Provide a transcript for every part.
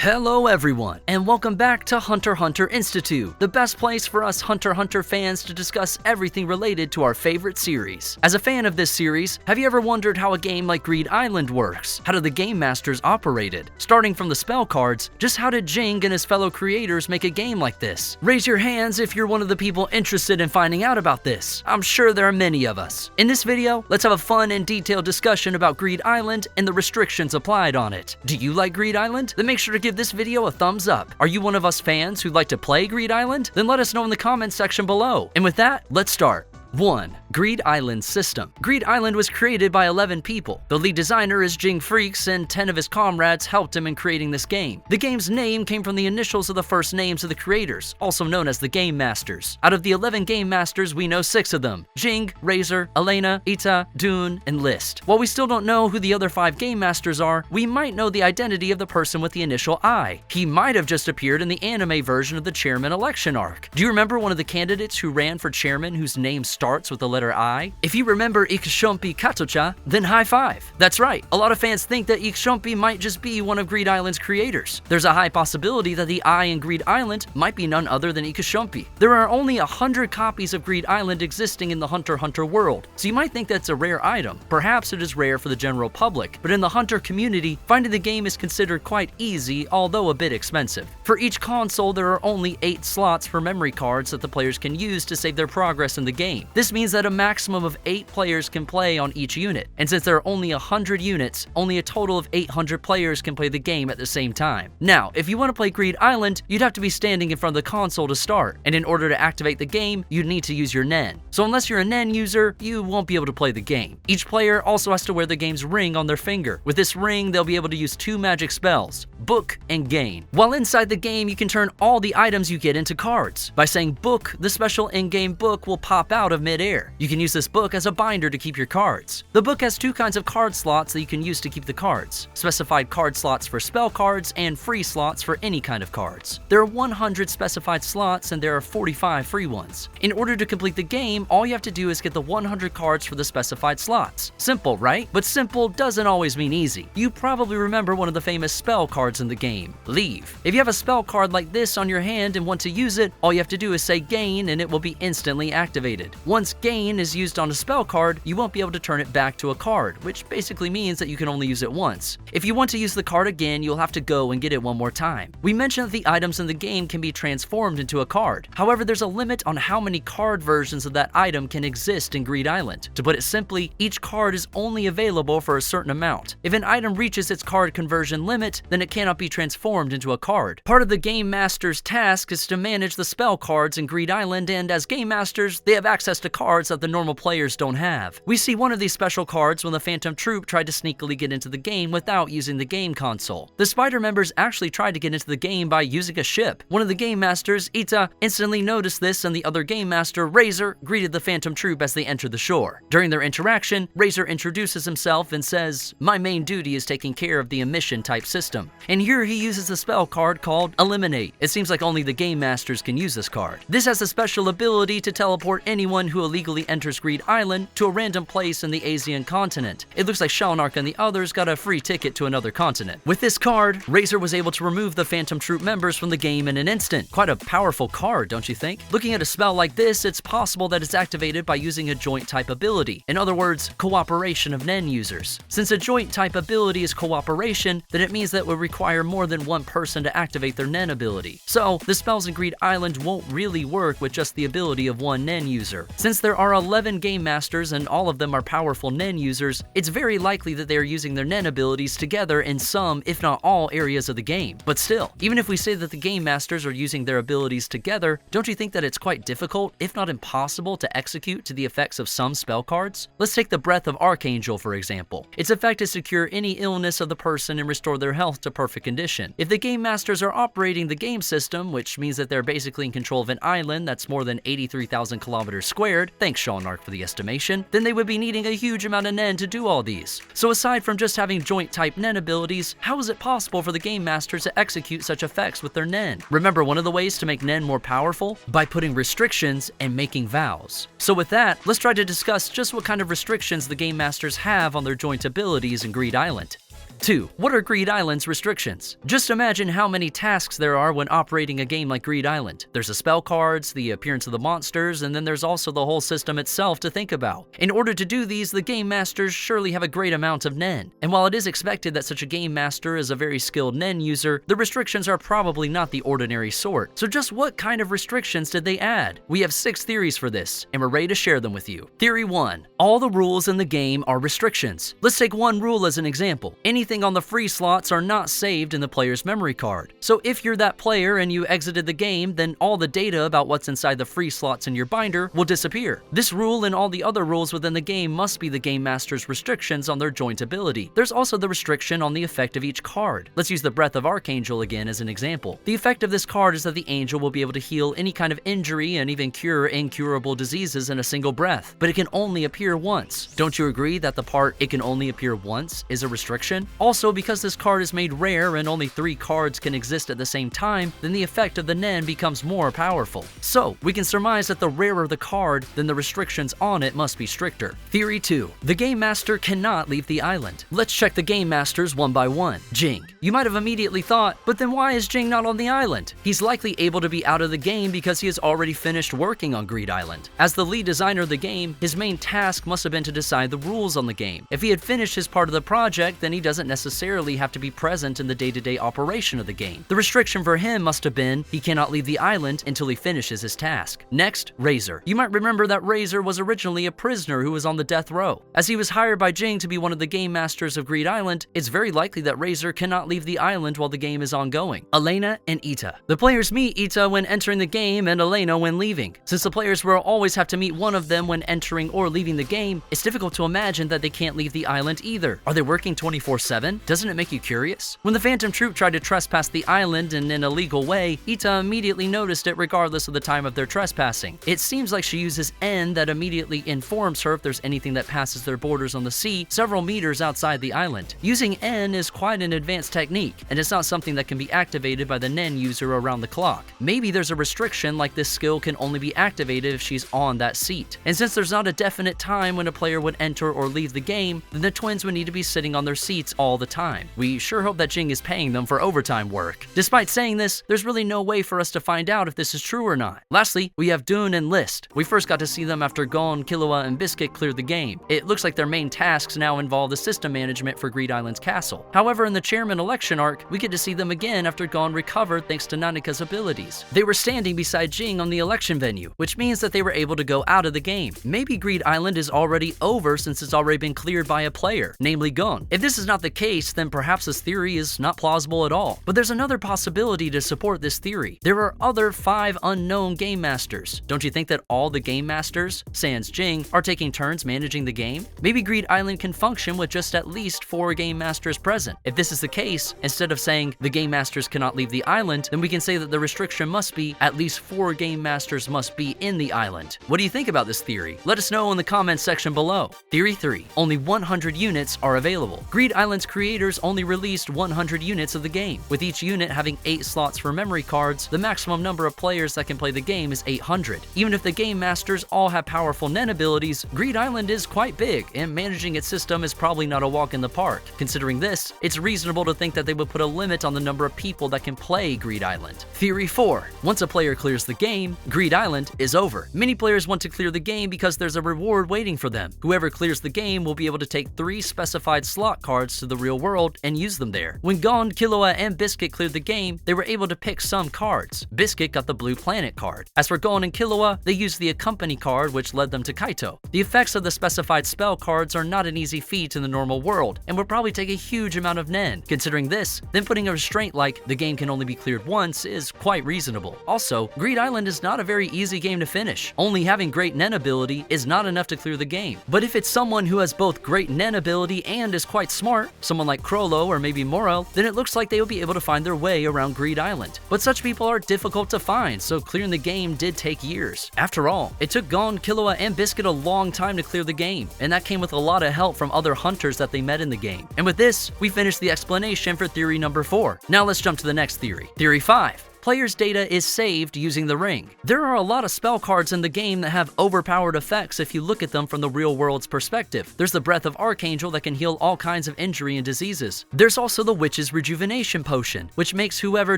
Hello everyone, and welcome back to Hunter x Hunter Institute, the best place for us Hunter x Hunter fans to discuss everything related to our favorite series. As a fan of this series, have you ever wondered how a game like Greed Island works? How do the game masters operate it? Starting from the spell cards, just how did Ging and his fellow creators make a game like this? Raise your hands if you're one of the people interested in finding out about this. I'm sure there are many of us. In this video, let's have a fun and detailed discussion about Greed Island and the restrictions applied on it. Do you like Greed Island? Then make sure to give this video a thumbs up. Are you one of us fans who'd like to play Greed Island? Then let us know in the comments section below. And with that, let's start. 1. Greed Island System. Greed Island was created by 11 people. The lead designer is Ging Freaks, and 10 of his comrades helped him in creating this game. The game's name came from the initials of the first names of the creators, also known as the Game Masters. Out of the 11 Game Masters, we know 6 of them: Ging, Razor, Elena, Ita, Dune, and List. While we still don't know who the other 5 Game Masters are, we might know the identity of the person with the initial I. He might have just appeared in the anime version of the chairman election arc. Do you remember one of the candidates who ran for chairman whose name starts with the letter I? If you remember Ikishompi Katocha, then high five. That's right, a lot of fans think that Ikishompi might just be one of Greed Island's creators. There's a high possibility that the I in Greed Island might be none other than Ikishompi. There are only 100 copies of Greed Island existing in the Hunter x Hunter world, so you might think that's a rare item. Perhaps it is rare for the general public, but in the Hunter community, finding the game is considered quite easy, although a bit expensive. For each console, there are only 8 slots for memory cards that the players can use to save their progress in the game. This means that a maximum of 8 players can play on each unit, and since there are only 100 units, only a total of 800 players can play the game at the same time. Now, if you want to play Greed Island, you'd have to be standing in front of the console to start, and in order to activate the game, you'd need to use your Nen. So unless you're a Nen user, you won't be able to play the game. Each player also has to wear the game's ring on their finger. With this ring, they'll be able to use 2 magic spells: Book and Gain. While inside the game, you can turn all the items you get into cards. By saying Book, the special in-game book will pop out of mid-air. You can use this book as a binder to keep your cards. The book has 2 kinds of card slots that you can use to keep the cards: specified card slots for spell cards and free slots for any kind of cards. There are 100 specified slots and there are 45 free ones. In order to complete the game, all you have to do is get the 100 cards for the specified slots. Simple, right? But simple doesn't always mean easy. You probably remember one of the famous spell cards in the game, Leave. If you have a spell card like this on your hand and want to use it, all you have to do is say Gain and it will be instantly activated. Once Gain is used on a spell card, you won't be able to turn it back to a card, which basically means that you can only use it once. If you want to use the card again, you'll have to go and get it one more time. We mentioned that the items in the game can be transformed into a card. However, there's a limit on how many card versions of that item can exist in Greed Island. To put it simply, each card is only available for a certain amount. If an item reaches its card conversion limit, then it cannot be transformed into a card. Part of the Game Master's task is to manage the spell cards in Greed Island, and as Game Masters, they have access to cards that the normal players don't have. We see one of these special cards when the Phantom Troop tried to sneakily get into the game without using the game console. The Spider members actually tried to get into the game by using a ship. One of the Game Masters, Ita, instantly noticed this, and the other Game Master, Razor, greeted the Phantom Troop as they entered the shore. During their interaction, Razor introduces himself and says, "My main duty is taking care of the emission type system." And here he uses a spell card called Eliminate. It seems like only the Game Masters can use this card. This has a special ability to teleport anyone who illegally enters Greed Island to a random place in the Asian continent. It looks like Shaunark and the others got a free ticket to another continent. With this card, Razor was able to remove the Phantom Troop members from the game in an instant. Quite a powerful card, don't you think? Looking at a spell like this, it's possible that it's activated by using a joint type ability. In other words, cooperation of Nen users. Since a joint type ability is cooperation, then it means that it would require more than one person to activate their Nen ability. So, the spells in Greed Island won't really work with just the ability of one Nen user. Since there are 11 Game Masters and all of them are powerful Nen users, it's very likely that they are using their Nen abilities together in some, if not all, areas of the game. But still, even if we say that the Game Masters are using their abilities together, don't you think that it's quite difficult, if not impossible, to execute to the effects of some spell cards? Let's take the Breath of Archangel, for example. Its effect is to cure any illness of the person and restore their health to perfect condition. If the Game Masters are operating the game system, which means that they're basically in control of an island that's more than 83,000 kilometers squared, thanks Shaunark for the estimation, then they would be needing a huge amount of Nen to do all these. So aside from just having joint type Nen abilities, how is it possible for the Game Masters to execute such effects with their Nen? Remember one of the ways to make Nen more powerful? By putting restrictions and making vows. So with that, let's try to discuss just what kind of restrictions the Game Masters have on their joint abilities in Greed Island. 2. What are Greed Island's restrictions? Just imagine how many tasks there are when operating a game like Greed Island. There's the spell cards, the appearance of the monsters, and then there's also the whole system itself to think about. In order to do these, the game masters surely have a great amount of nen. And while it is expected that such a game master is a very skilled nen user, the restrictions are probably not the ordinary sort. So just what kind of restrictions did they add? We have 6 theories for this, and we're ready to share them with you. Theory 1. All the rules in the game are restrictions. Let's take one rule as an example. Anything on the free slots are not saved in the player's memory card. So if you're that player and you exited the game, then all the data about what's inside the free slots in your binder will disappear. This rule and all the other rules within the game must be the game master's restrictions on their joint ability. There's also the restriction on the effect of each card. Let's use the Breath of Archangel again as an example. The effect of this card is that the angel will be able to heal any kind of injury and even cure incurable diseases in a single breath, but it can only appear once. Don't you agree that the part "it can only appear once" is a restriction? Also, because this card is made rare and only 3 cards can exist at the same time, then the effect of the nen becomes more powerful. So, we can surmise that the rarer the card, then the restrictions on it must be stricter. Theory 2. The game master cannot leave the island. Let's check the game masters one by one. Ging. You might have immediately thought, but then why is Ging not on the island? He's likely able to be out of the game because he has already finished working on Greed Island. As the lead designer of the game, his main task must have been to decide the rules on the game. If he had finished his part of the project, then he doesn't necessarily have to be present in the day-to-day operation of the game. The restriction for him must have been he cannot leave the island until he finishes his task. Next, Razor. You might remember that Razor was originally a prisoner who was on the death row. As he was hired by Ging to be one of the game masters of Greed Island, it's very likely that Razor cannot leave the island while the game is ongoing. Elena and Ita. The players meet Ita when entering the game and Elena when leaving. Since the players will always have to meet one of them when entering or leaving the game, it's difficult to imagine that they can't leave the island either. Are they working 24/7? Doesn't it make you curious? When the Phantom Troop tried to trespass the island in an illegal way, Ita immediately noticed it regardless of the time of their trespassing. It seems like she uses N that immediately informs her if there's anything that passes their borders on the sea several meters outside the island. Using N is quite an advanced technique, and it's not something that can be activated by the nen user around the clock. Maybe there's a restriction like this skill can only be activated if she's on that seat. And since there's not a definite time when a player would enter or leave the game, then the twins would need to be sitting on their seats all the time. We sure hope that Ging is paying them for overtime work. Despite saying this, there's really no way for us to find out if this is true or not. Lastly, we have Dune and List. We first got to see them after Gon, Killua, and Biscuit cleared the game. It looks like their main tasks now involve the system management for Greed Island's castle. However, in the chairman election arc, we get to see them again after Gon recovered thanks to Nanika's abilities. They were standing beside Ging on the election venue, which means that they were able to go out of the game. Maybe Greed Island is already over since it's already been cleared by a player, namely Gon. If this is not the case, then perhaps this theory is not plausible at all. But there's another possibility to support this theory. There are other 5 unknown game masters. Don't you think that all the game masters, sans Ging, are taking turns managing the game? Maybe Greed Island can function with just at least 4 game masters present. If this is the case, instead of saying the game masters cannot leave the island, then we can say that the restriction must be at least 4 game masters must be in the island. What do you think about this theory? Let us know in the comments section below. Theory 3. Only 100 units are available. Greed Island's creators only released 100 units of the game. With each unit having 8 slots for memory cards, the maximum number of players that can play the game is 800. Even if the game masters all have powerful nen abilities, Greed Island is quite big, and managing its system is probably not a walk in the park. Considering this, it's reasonable to think that they would put a limit on the number of people that can play Greed Island. Theory 4. Once a player clears the game, Greed Island is over. Many players want to clear the game because there's a reward waiting for them. Whoever clears the game will be able to take 3 specified slot cards to the real world and use them there. When Gon, Killua, and Biscuit cleared the game, they were able to pick some cards. Biscuit got the Blue Planet card. As for Gon and Killua, they used the Accompany card, which led them to Kaito. The effects of the specified spell cards are not an easy feat in the normal world, and would probably take a huge amount of nen. Considering this, then putting a restraint like the game can only be cleared once is quite reasonable. Also, Greed Island is not a very easy game to finish. Only having great nen ability is not enough to clear the game. But if it's someone who has both great nen ability and is quite smart, someone like Crollo or maybe Moro, then it looks like they will be able to find their way around Greed Island. But such people are difficult to find, so clearing the game did take years. After all, it took Gon, Killua, and Biscuit a long time to clear the game, and that came with a lot of help from other hunters that they met in the game. And with this, we finished the explanation for theory number 4. Now let's jump to the next theory. Theory 5. players' data is saved using the ring. There are a lot of spell cards in the game that have overpowered effects if you look at them from the real world's perspective. There's the Breath of Archangel that can heal all kinds of injury and diseases. There's also the Witch's Rejuvenation Potion, which makes whoever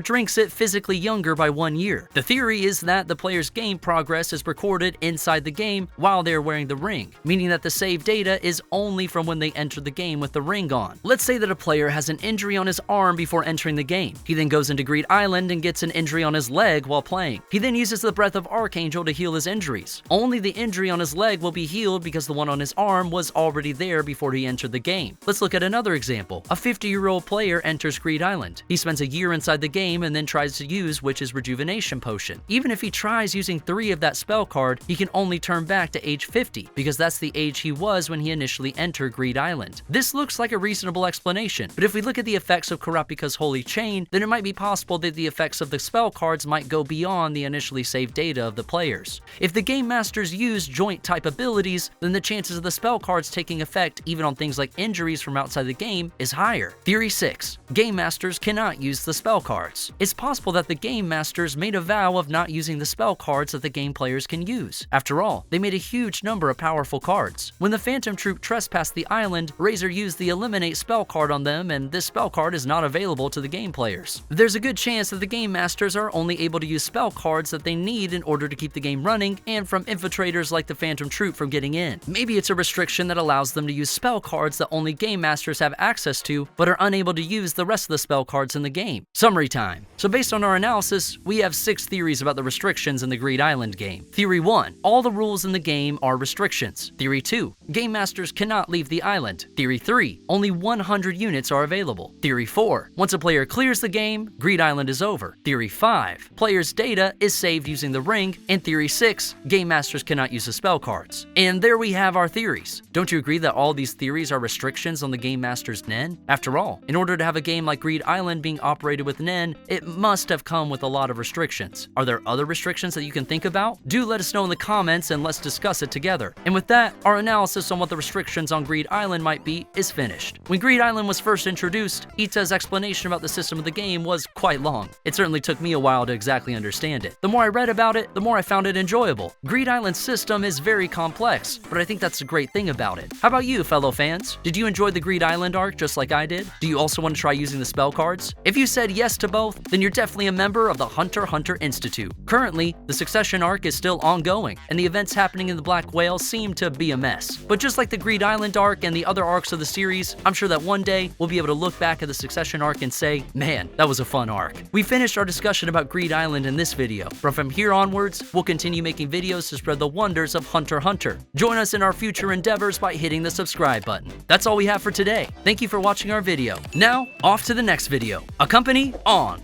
drinks it physically younger by 1 year. The theory is that the player's game progress is recorded inside the game while they're wearing the ring, meaning that the save data is only from when they enter the game with the ring on. Let's say that a player has an injury on his arm before entering the game. He then goes into Greed Island and gets an injury on his leg while playing. He then uses the Breath of Archangel to heal his injuries. Only the injury on his leg will be healed because the one on his arm was already there before he entered the game. Let's look at another example. A 50-year-old player enters Greed Island. He spends a year inside the game and then tries to use Witch's Rejuvenation Potion. Even if he tries using 3 of that spell card, he can only turn back to age 50 because that's the age he was when he initially entered Greed Island. This looks like a reasonable explanation, but if we look at the effects of Kurapika's Holy Chain, then it might be possible that the effects of the spell cards might go beyond the initially saved data of the players. If the game masters use joint type abilities, then the chances of the spell cards taking effect even on things like injuries from outside the game is higher. Theory 6. Game masters cannot use the spell cards. It's possible that the game masters made a vow of not using the spell cards that the game players can use. After all, they made a huge number of powerful cards. When the Phantom Troop trespassed the island, Razor used the Eliminate spell card on them, and this spell card is not available to the game players. There's a good chance that the game masters are only able to use spell cards that they need in order to keep the game running and from infiltrators like the Phantom Troop from getting in. Maybe it's a restriction that allows them to use spell cards that only game masters have access to, but are unable to use the rest of the spell cards in the game. Summary time. So based on our analysis, we have 6 theories about the restrictions in the Greed Island game. Theory 1. All the rules in the game are restrictions. Theory 2. Game masters cannot leave the island. Theory 3. Only 100 units are available. Theory 4. Once a player clears the game, Greed Island is over. Theory 5. Players' data is saved using the ring. And Theory 6. Game masters cannot use the spell cards. And there we have our theories. Don't you agree that all these theories are restrictions on the game master's Nen? After all, in order to have a game like Greed Island being operated with Nen, it must have come with a lot of restrictions. Are there other restrictions that you can think about? Do let us know in the comments and let's discuss it together. And with that, our analysis on what the restrictions on Greed Island might be is finished. When Greed Island was first introduced, Ita's explanation about the system of the game was quite long. It certainly took me a while to exactly understand it. The more I read about it, the more I found it enjoyable. Greed Island's system is very complex, but I think that's the great thing about it. How about you, fellow fans? Did you enjoy the Greed Island arc just like I did? Do you also want to try using the spell cards? If you said yes to both, then you're definitely a member of the Hunter x Hunter Institute. Currently, the Succession arc is still ongoing, and the events happening in the Black Whale seem to be a mess. But just like the Greed Island arc and the other arcs of the series, I'm sure that one day we'll be able to look back at the Succession arc and say, man, that was a fun arc. We finished our discussion about Greed Island in this video, but from here onwards, we'll continue making videos to spread the wonders of Hunter x Hunter. Join us in our future endeavors by hitting the subscribe button. That's all we have for today. Thank you for watching our video. Now, off to the next video. A company on!